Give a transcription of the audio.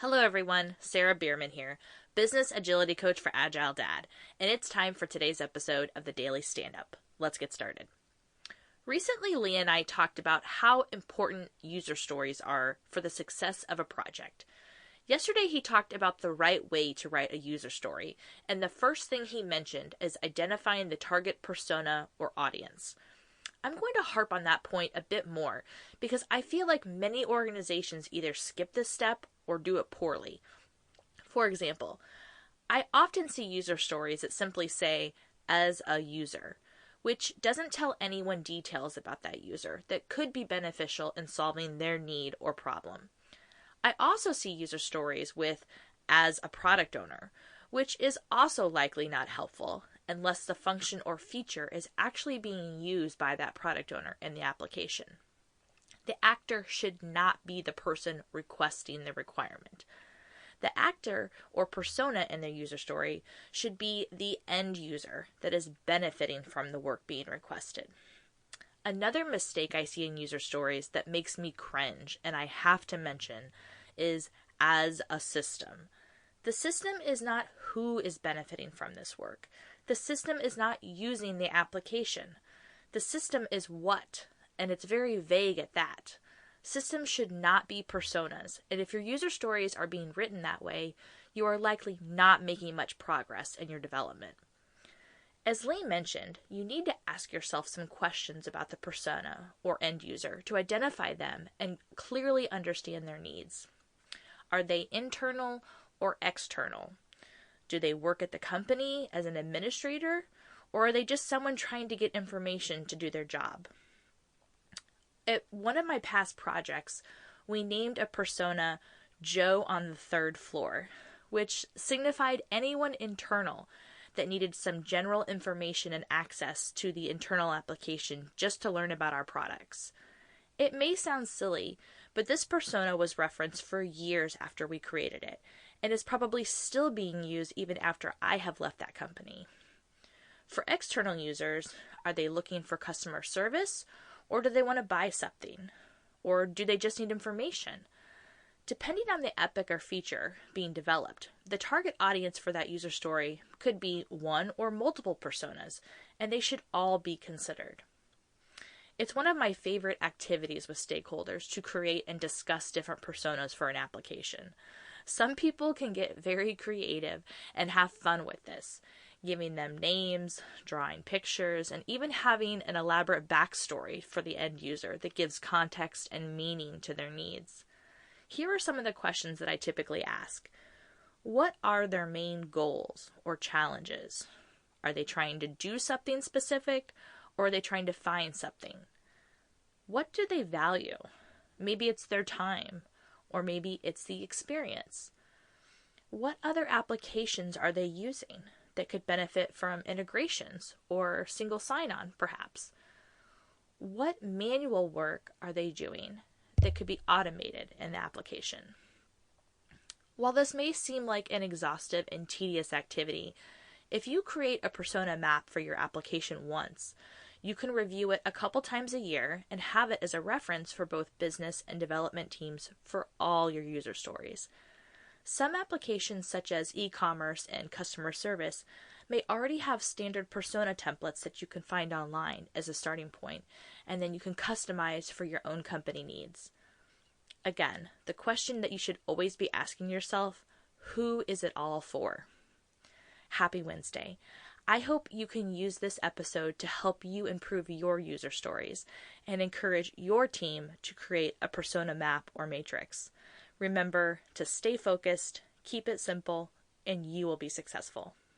Hello everyone, Sara Bierman here, Business Agility Coach for AgileDad, and it's time for today's episode of the Daily Stand-Up. Let's get started. Recently, Leah and I talked about how important user stories are for the success of a project. Yesterday, he talked about the right way to write a user story, and the first thing he mentioned is identifying the target persona or audience. I'm going to harp on that point a bit more because I feel like many organizations either skip this step or do it poorly. For example, I often see user stories that simply say, as a user, which doesn't tell anyone details about that user that could be beneficial in solving their need or problem. I also see user stories with, as a product owner, which is also likely not helpful unless the function or feature is actually being used by that product owner in the application. The actor should not be the person requesting the requirement. The actor or persona in the user story should be the end user that is benefiting from the work being requested. Another mistake I see in user stories that makes me cringe, and I have to mention, is as a system. The system is not who is benefiting from this work. The system is not using the application. The system is what, and it's very vague at that. Systems should not be personas, and if your user stories are being written that way, you are likely not making much progress in your development. As Lee mentioned, you need to ask yourself some questions about the persona or end user to identify them and clearly understand their needs. Are they internal or external? Do they work at the company as an administrator, or are they just someone trying to get information to do their job? At one of my past projects, we named a persona Joe on the third floor, which signified anyone internal that needed some general information and access to the internal application just to learn about our products. It may sound silly, but this persona was referenced for years after we created it, and is probably still being used even after I have left that company. For external users, are they looking for customer service, or do they want to buy something? Or do they just need information? Depending on the epic or feature being developed, the target audience for that user story could be one or multiple personas, and they should all be considered. It's one of my favorite activities with stakeholders to create and discuss different personas for an application. Some people can get very creative and have fun with this, giving them names, drawing pictures, and even having an elaborate backstory for the end user that gives context and meaning to their needs. Here are some of the questions that I typically ask. What are their main goals or challenges? Are they trying to do something specific, or are they trying to find something? What do they value? Maybe it's their time, or maybe it's the experience. What other applications are they using that could benefit from integrations or single sign-on, perhaps? What manual work are they doing that could be automated in the application? While this may seem like an exhaustive and tedious activity, if you create a persona map for your application once, you can review it a couple times a year and have it as a reference for both business and development teams for all your user stories. Some applications such as e-commerce and customer service may already have standard persona templates that you can find online as a starting point, and then you can customize for your own company needs. Again, the question that you should always be asking yourself, who is it all for? Happy Wednesday. I hope you can use this episode to help you improve your user stories and encourage your team to create a persona map or matrix. Remember to stay focused, keep it simple, and you will be successful.